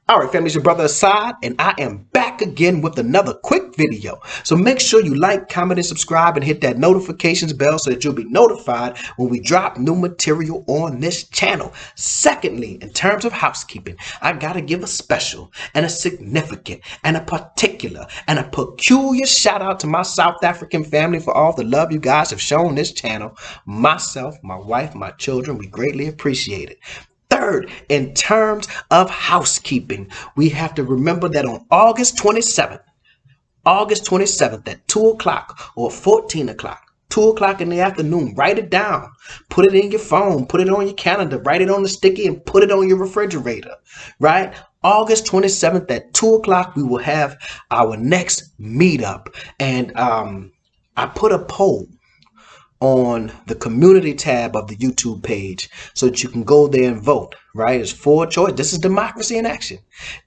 All right, family, it's your brother Assad, and I am back again with another quick video. So make sure you like, comment, and subscribe, and hit that notifications bell so that you'll be notified when we drop new material on this channel. Secondly, in terms of housekeeping, I gotta give a special and a significant and a particular and a peculiar shout out to my South African family for all the love you guys have shown this channel. Myself, my wife, my children, we greatly appreciate it. Third, in terms of housekeeping, we have to remember that on August 27th at 2 o'clock or 14 o'clock, 2 o'clock in the afternoon, write it down, put it in your phone, put it on your calendar, write it on the sticky and put it on your refrigerator, right? August 27th at 2 o'clock, we will have our next meetup. And I put a poll on the community tab of the YouTube page so that you can go there and vote, right? It's for choice. This is democracy in action.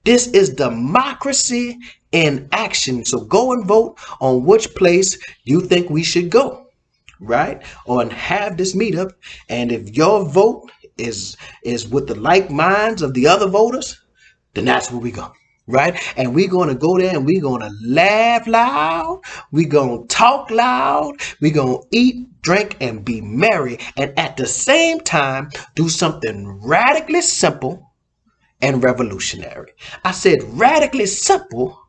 This is democracy in action. So go and vote on which place you think we should go, right? Or have this meetup. And if your vote is with the like minds of the other voters, then that's where we go. Right? And we're going to go there and we're going to laugh loud. We're going to talk loud. We're going to eat, drink, and be merry. And at the same time, do something radically simple and revolutionary. I said radically simple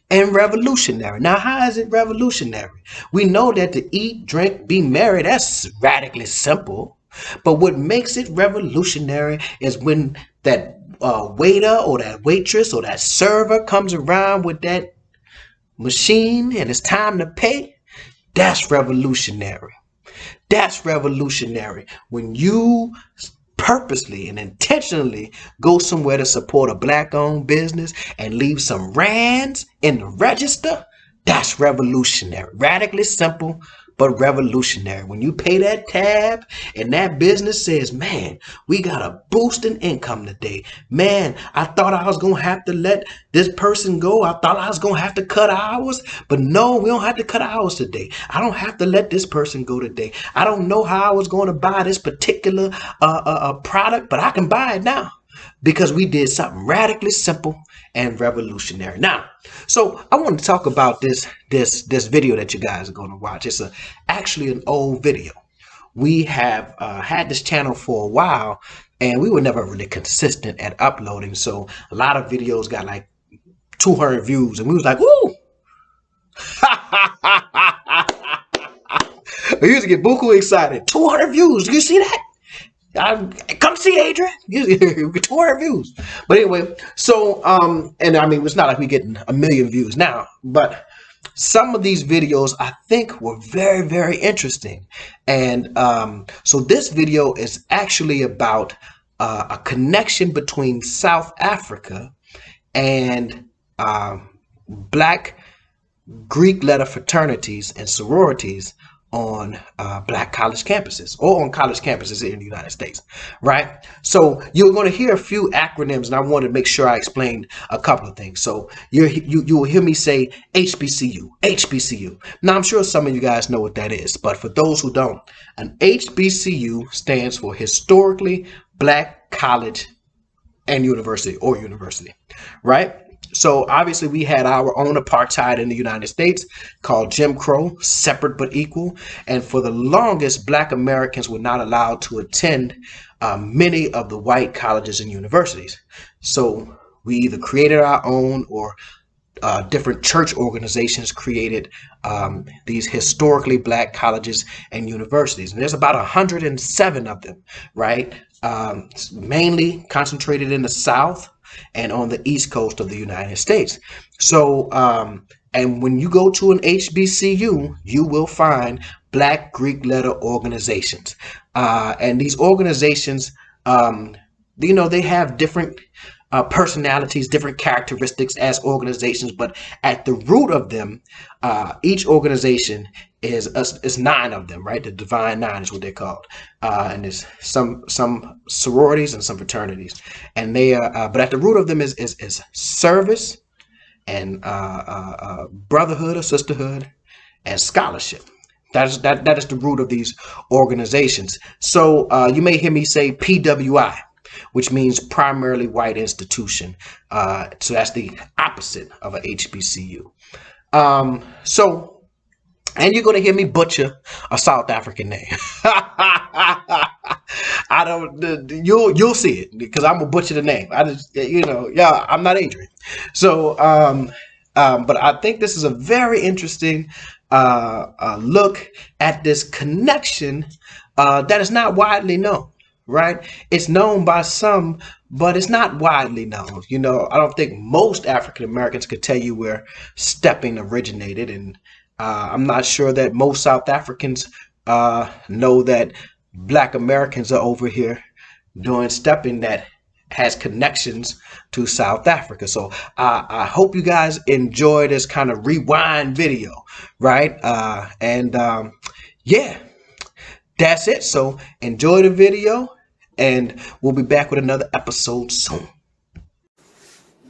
and revolutionary. Now, how is it revolutionary? We know that to eat, drink, be merry, that's radically simple. But what makes it revolutionary is when that waiter or that waitress or that server comes around with that machine and it's time to pay. That's revolutionary. That's revolutionary. When you purposely and intentionally go somewhere to support a black-owned business and leave some rands in the register, that's revolutionary. Radically simple, but revolutionary. When you pay that tab and that business says, man, we got a boost in income today. Man, I thought I was going to have to let this person go. I thought I was going to have to cut hours. But no, we don't have to cut hours today. I don't have to let this person go today. I don't know how I was going to buy this particular product, but I can buy it now because we did something radically simple and revolutionary. Now, so I want to talk about this video that you guys are going to watch. It's actually an old video. We have had this channel for a while, and we were never really consistent at uploading. So a lot of videos got like 200 views, and we was like, "Woo!" We used to get buku excited. 200 views. You see that? Come see Adrian. 200 views. But anyway, so and I mean, it's not like we're getting a million views now, but some of these videos I think were very, very interesting. And so this video is actually about a connection between South Africa and black Greek letter fraternities and sororities on black college campuses or on college campuses in the United States, right? So you're going to hear a few acronyms, and I want to make sure I explain a couple of things. So you will hear me say HBCU, HBCU. Now, I'm sure some of you guys know what that is, but for those who don't, an HBCU stands for Historically Black College and University, or university, right? So obviously we had our own apartheid in the United States called Jim Crow, separate but equal. And for the longest, black Americans were not allowed to attend many of the white colleges and universities. So we either created our own, or different church organizations created these historically black colleges and universities. And there's about 107 of them, right? Mainly concentrated in the South and on the East Coast of the United States. So, and when you go to an HBCU, you will find Black Greek letter organizations. And these organizations, you know, they have different personalities, different characteristics as organizations, but at the root of them, each organization is 9 of them, right? The Divine Nine is what they're called, and there's some sororities and some fraternities, and they are. But at the root of them is service and brotherhood or sisterhood and scholarship. That is the root of these organizations. So you may hear me say PWI. which means primarily white institution. So that's the opposite of a HBCU. So, and you're gonna hear me butcher a South African name. I don't. You'll see it because I'm gonna butcher the name. I just, yeah, I'm not Adrian. So, but I think this is a very interesting look at this connection that is not widely known. Right? It's known by some, but it's not widely known. I don't think most African Americans could tell you where stepping originated, and I'm not sure that most South Africans know that Black Americans are over here doing stepping that has connections to South Africa. So I hope you guys enjoy this kind of rewind video, right? Yeah, that's it. So enjoy the video, and we'll be back with another episode soon.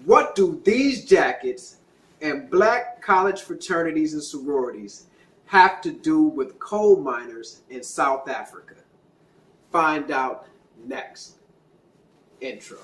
What do these jackets and black college fraternities and sororities have to do with coal miners in South Africa? Find out next. Intro.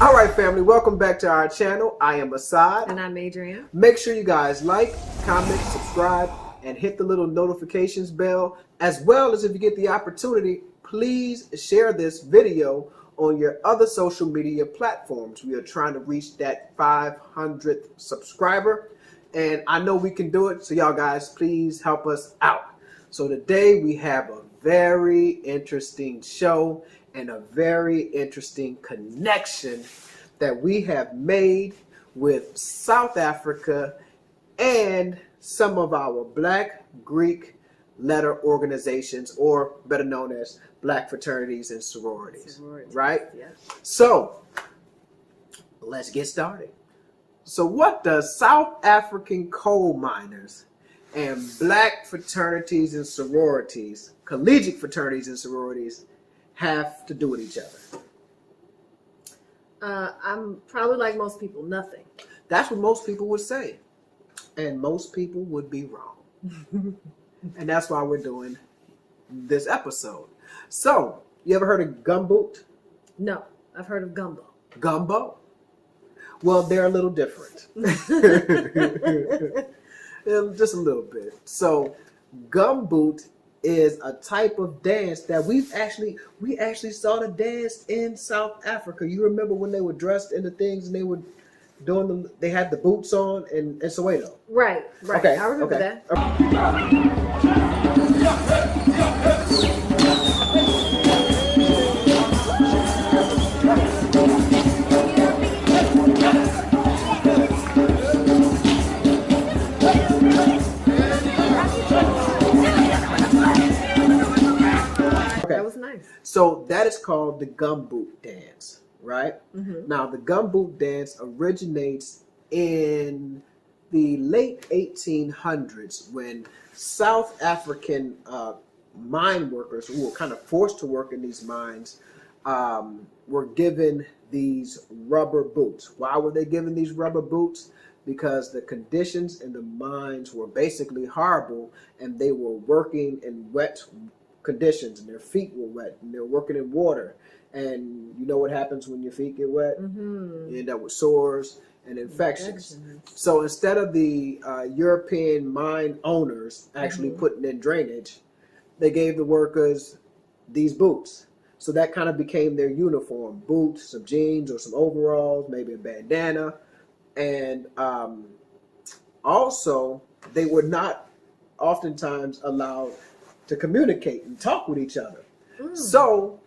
All right, family, welcome back to our channel. I am Asad. And I'm Adrian. Make sure you guys like, comment, subscribe, and hit the little notifications bell. As well as if you get the opportunity, please share this video on your other social media platforms. We are trying to reach that 500th subscriber. And I know we can do it. So y'all guys, please help us out. So today we have a very interesting show and a very interesting connection that we have made with South Africa and some of our Black Greek letter organizations, or better known as Black fraternities and sororities. Right? Yes. So let's get started. So what does South African coal miners and Black fraternities and sororities, collegiate fraternities and sororities, have to do with each other? I'm probably like most people, nothing. That's what most people would say. And most people would be wrong. And that's why we're doing this episode. So, you ever heard of gumboot? No, I've heard of gumbo. Gumbo? Well, they're a little different. Just a little bit. So, gumboot is a type of dance that we actually saw the dance in South Africa. You remember when they were dressed in the things and they were doing they had the boots on in Soweto. Right. Okay, I remember that. That was nice. So that is called the gumboot dance, right? Mm-hmm. Now the gumboot dance originates in the late 1800s when South African mine workers who were kind of forced to work in these mines were given these rubber boots. Why were they given these rubber boots? Because the conditions in the mines were basically horrible, and they were working in wet conditions, and their feet were wet, and they're working in water. And you know what happens when your feet get wet? Mm-hmm. You end up with sores and infections. So instead of the European mine owners actually putting in drainage, they gave the workers these boots. So that kind of became their uniform: boots, some jeans or some overalls, maybe a bandana. And also, they were not oftentimes allowed to communicate and talk with each other. So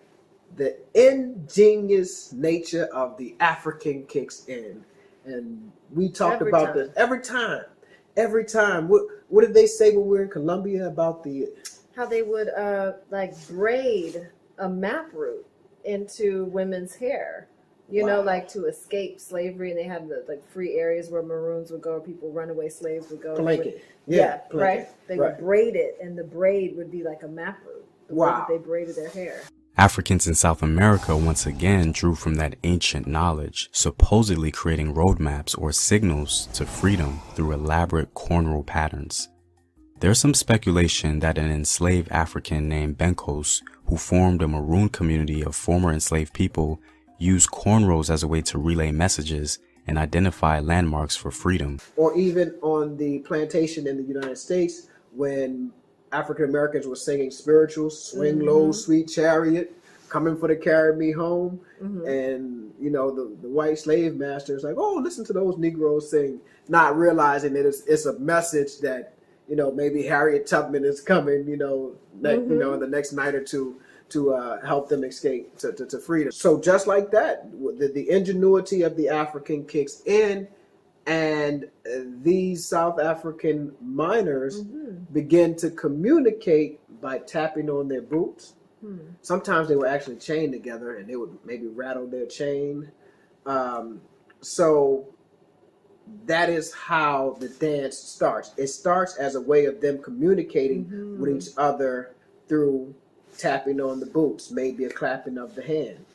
the ingenious nature of the African kicks in. And we talk about this every time. What did they say when we were in Colombia about how they would like braid a map route into women's hair You know, like to escape slavery, and they had the like free areas where maroons would go, or people runaway slaves would go. Blanket. Yeah, Blanket. right. They Right. would braid it, and the braid would be like a map route. The way that they braided their hair. Africans in South America once again drew from that ancient knowledge, supposedly creating roadmaps or signals to freedom through elaborate cornrow patterns. There's some speculation that an enslaved African named Benkos, who formed a maroon community of former enslaved people, used cornrows as a way to relay messages and identify landmarks for freedom. Or even on the plantation in the United States, when African Americans were singing spirituals, swing low, sweet chariot, coming for to carry me home. And, you know, the white slave master is like, oh, listen to those Negroes sing, not realizing that it's a message that, you know, maybe Harriet Tubman is coming, you know, you know, in the next night or two to help them escape to freedom. So just like that, the ingenuity of the African kicks in, and these South African miners begin to communicate by tapping on their boots. Sometimes they were actually chained together, and they would maybe rattle their chain. So that is how the dance starts. It starts as a way of them communicating with each other through tapping on the boots, maybe a clapping of the hand.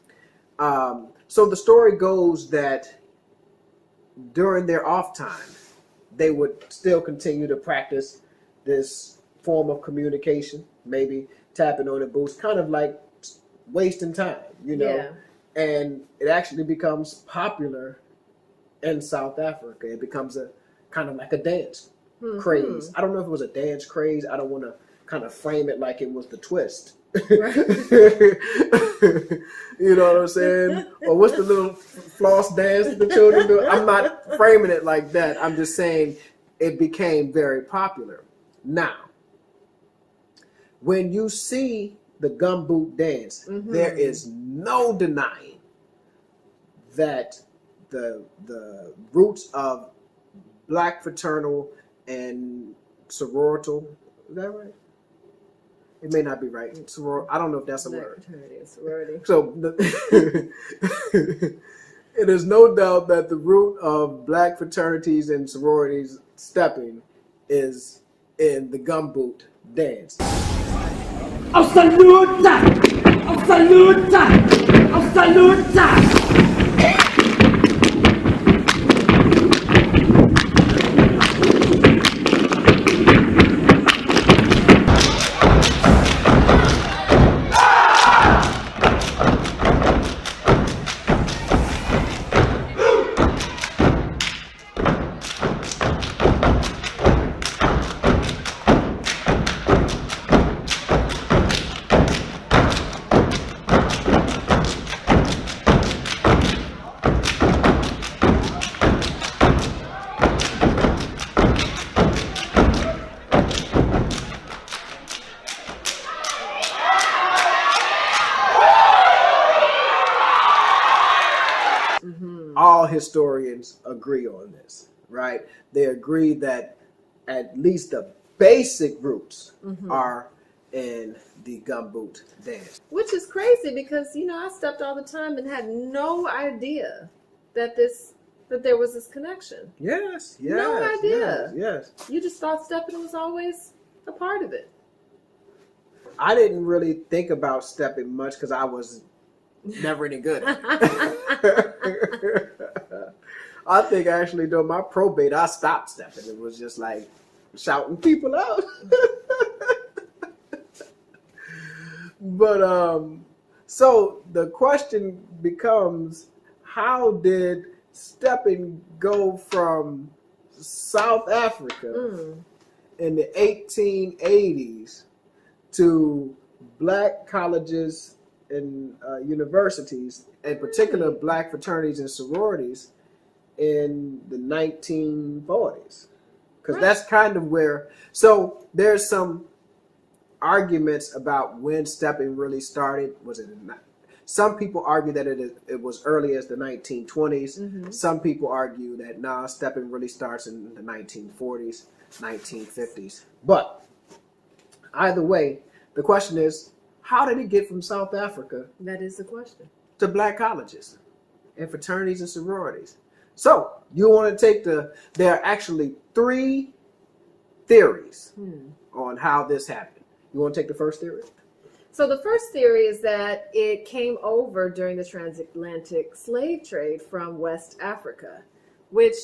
So the story goes that during their off time, they would still continue to practice this form of communication, maybe tapping on the boots, kind of like wasting time, you know. Yeah. And it actually becomes popular in South Africa. It becomes a kind of like a dance craze. I don't know if it was a dance craze. I don't want to kind of frame it like it was the twist. You know what I'm saying? Or what's the little floss dance the children do? I'm not framing it like that. I'm just saying it became very popular. Now, when you see the gumboot dance, there is no denying that the roots of black fraternal and sororital, is that right? It may not be right. I don't know if that's a word. Fraternity and sorority. So it is no doubt that the root of black fraternities and sororities stepping is in the gumboot dance. Absoluta! Absoluta! Absoluta! All historians agree on this, right? They agree that at least the basic roots are in the gumboot dance. Which is crazy because, you know, I stepped all the time and had no idea that there was this connection. Yes, No idea. Yes. You just thought stepping was always a part of it. I didn't really think about stepping much because I was never any good at it. I think actually during my probate, I stopped stepping. It was just like shouting people out. But so the question becomes, how did stepping go from South Africa in the 1880s to black colleges and universities, in particular black fraternities and sororities, in the 1940s? Because that's kind of where, so there's some arguments about when stepping really started. Was it some people argue that it was early as the 1920s. Some people argue that stepping really starts in the 1940s, 1950s. But either way, the question is, how did it get from South Africa That is the question. to black colleges? and fraternities and sororities. So you want to take there are actually 3 theories on how this happened. You want to take the first theory? So the first theory is that it came over during the transatlantic slave trade from West Africa, which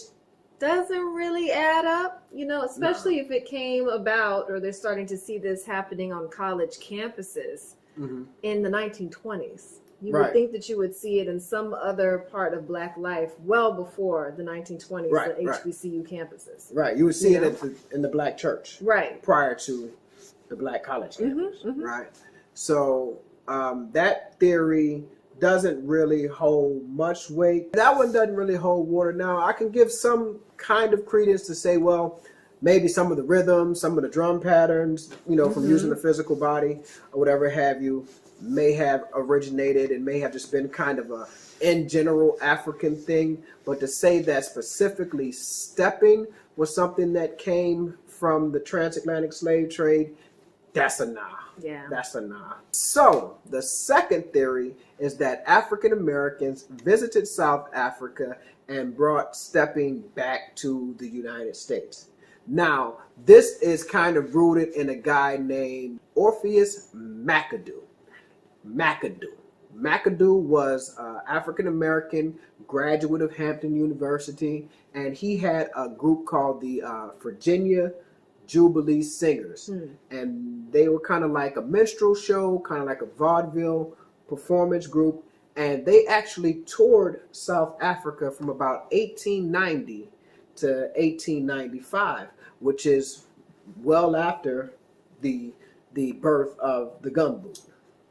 doesn't really add up, especially if it came about, or they're starting to see this happening on college campuses in the 1920s. You would think that you would see it in some other part of Black life well before the 1920s, the HBCU campuses. Right. You would see it in the Black church. Right. Prior to the Black college campus. Right. So that theory doesn't really hold much weight. That one doesn't really hold water. Now, I can give some kind of credence to say, well, maybe some of the rhythms, some of the drum patterns, from using the physical body or whatever have you, may have originated and may have just been kind of a, in general, African thing. But to say that specifically stepping was something that came from the transatlantic slave trade, that's a nah. Yeah. That's a nah. So the second theory is that African Americans visited South Africa and brought stepping back to the United States. Now, this is kind of rooted in a guy named Orpheus McAdoo. McAdoo was an African American graduate of Hampton University, and he had a group called the Virginia Jubilee Singers, and they were kind of like a minstrel show, kind of like a vaudeville performance group, and they actually toured South Africa from about 1890 to 1895, which is well after the birth of the gumboot,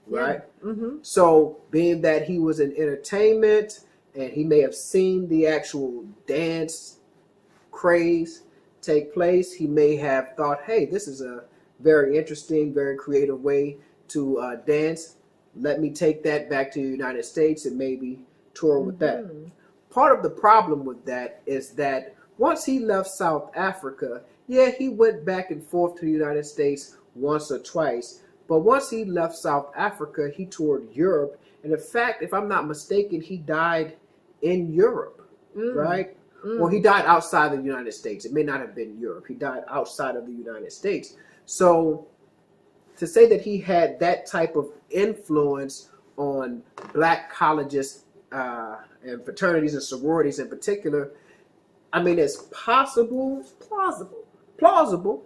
right? So being that he was in entertainment and he may have seen the actual dance craze take place, he may have thought, hey, this is a very interesting, very creative way to dance. Let me take that back to the United States and maybe tour with that. Part of the problem with that is that once he left South Africa, yeah, he went back and forth to the United States once or twice. But once he left South Africa, he toured Europe. And in fact, if I'm not mistaken, he died in Europe, right? Well, he died outside the United States. It may not have been Europe. He died outside of the United States. So to say that he had that type of influence on Black colleges and fraternities and sororities in particular, I mean, it's possible, plausible,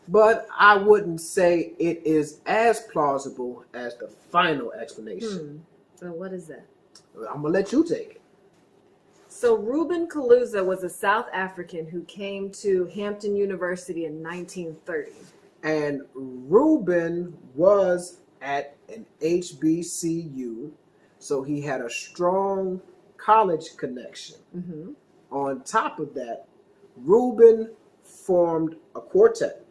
but I wouldn't say it is as plausible as the final explanation. So what is that? I'm going to let you take it. So Reuben Kaluza was a South African who came to Hampton University in 1930. And Reuben was at an HBCU, so he had a strong college connection. On top of that, Reuben formed a quartet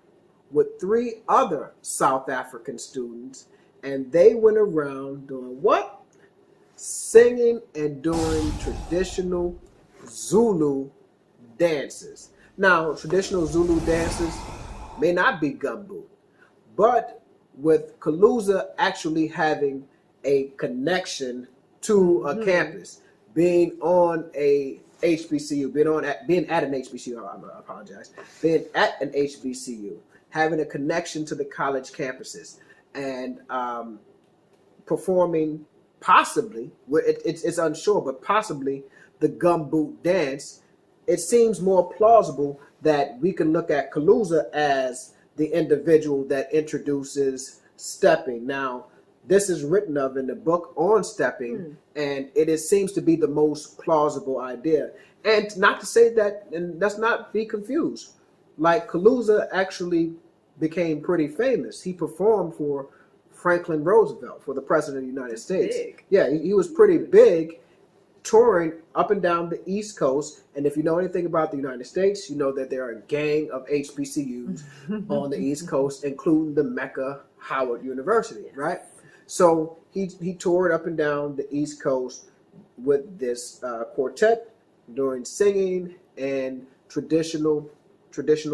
with 3 other South African students, and they went around doing what? Singing and doing traditional Zulu dances. Now, traditional Zulu dances may not be gumboot, but with Kaluza actually having a connection to a campus, being on a HBCU, being at an HBCU, I apologize, being at an HBCU, having a connection to the college campuses, and performing possibly, it's unsure, but possibly the gumboot dance, it seems more plausible that we can look at Kaluza as the individual that introduces stepping. Now, this is written of in the book on stepping, and it seems to be the most plausible idea. And not to say that, and let's not be confused, like Kaluza actually became pretty famous. He performed for Franklin Roosevelt, for the President of the United States. Big. Yeah, he was pretty big, touring up and down the East Coast. And if you know anything about the United States, you know that there are a gang of HBCUs on the East Coast, including the Mecca Howard University, right? So he toured up and down the East Coast with this quartet, doing singing and traditional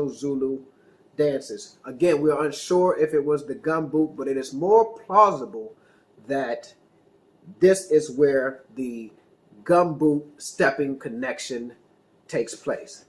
Zulu dances. Again, we are unsure if it was the gumboot, but it is more plausible that this is where the gumboot stepping connection takes place.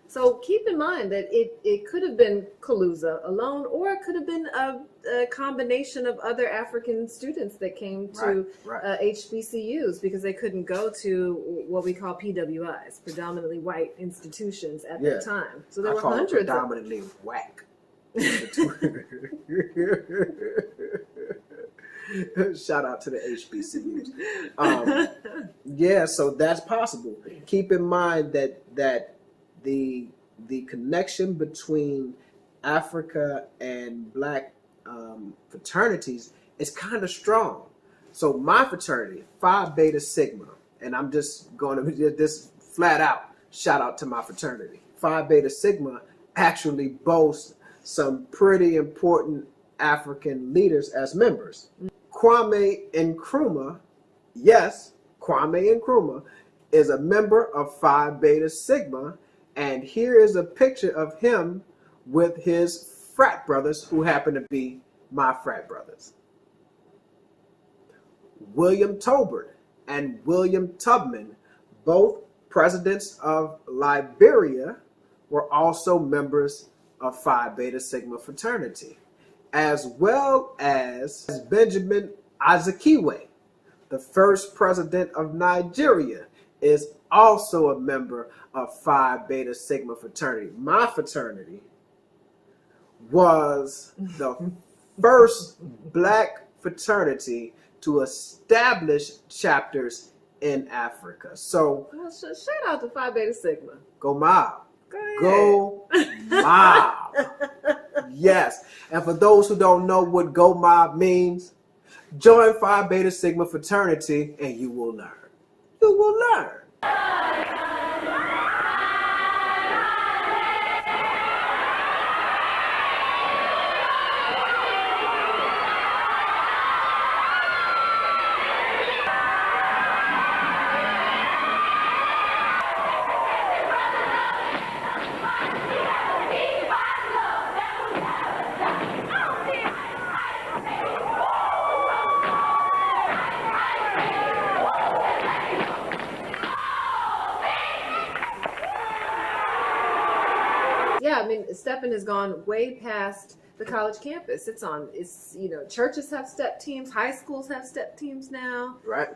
So keep in mind that it could have been Kaluza alone, or it could have been a combination of other African students that came to HBCUs because they couldn't go to what we call PWIs, predominantly white institutions at that time. So there were hundreds of predominantly whack. Shout out to the HBCUs. Yeah, so that's possible. Keep in mind that the connection between Africa and black fraternities is kind of strong. So my fraternity, Phi Beta Sigma, and I'm just going to this flat out shout out to my fraternity. Phi Beta Sigma actually boasts some pretty important African leaders as members. Kwame Nkrumah, yes, Kwame Nkrumah is a member of Phi Beta Sigma, and here is a picture of him with his frat brothers who happen to be my frat brothers. William Tolbert and William Tubman, both presidents of Liberia, were also members of Phi Beta Sigma fraternity, as well as Benjamin Azikiwe, the first president of Nigeria, is also a member of Phi Beta Sigma fraternity. My fraternity was the first black fraternity to establish chapters in Africa. So, well, shout out to Phi Beta Sigma. Go mob. Go mob. Yes. And for those who don't know what go mob means, join Phi Beta Sigma fraternity and you will learn. You will learn. Yeah, I mean, stepping has gone way past the college campus. It's churches have step teams, high schools have step teams now. Right.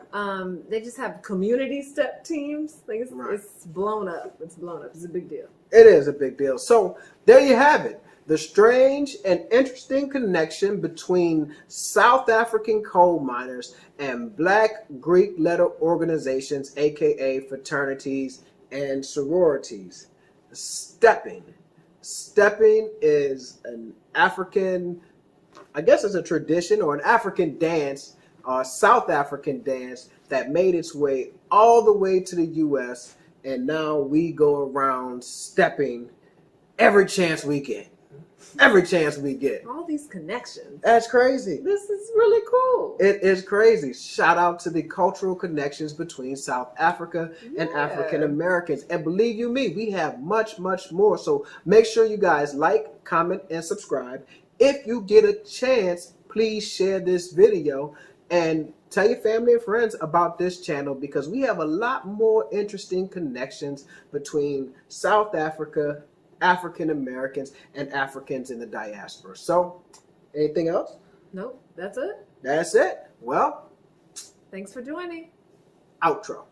They just have community step teams. Like it's blown up. It's blown up. It's a big deal. It is a big deal. So there you have it. The strange and interesting connection between South African coal miners and black Greek letter organizations, aka fraternities and sororities. Stepping. Stepping is an African, I guess it's a tradition or an African dance, South African dance that made its way all the way to the U.S. And now we go around stepping every chance we get. Every chance we get. All these connections. That's crazy. This is really cool. It is crazy. Shout out to the cultural connections between South Africa and African Americans. And believe you me, we have much, much more. So make sure you guys like, comment, and subscribe. If you get a chance, please share this video and tell your family and friends about this channel because we have a lot more interesting connections between South Africa, African Americans, and Africans in the diaspora. So, anything else? Nope, that's it. That's it. Well, thanks for joining. outro.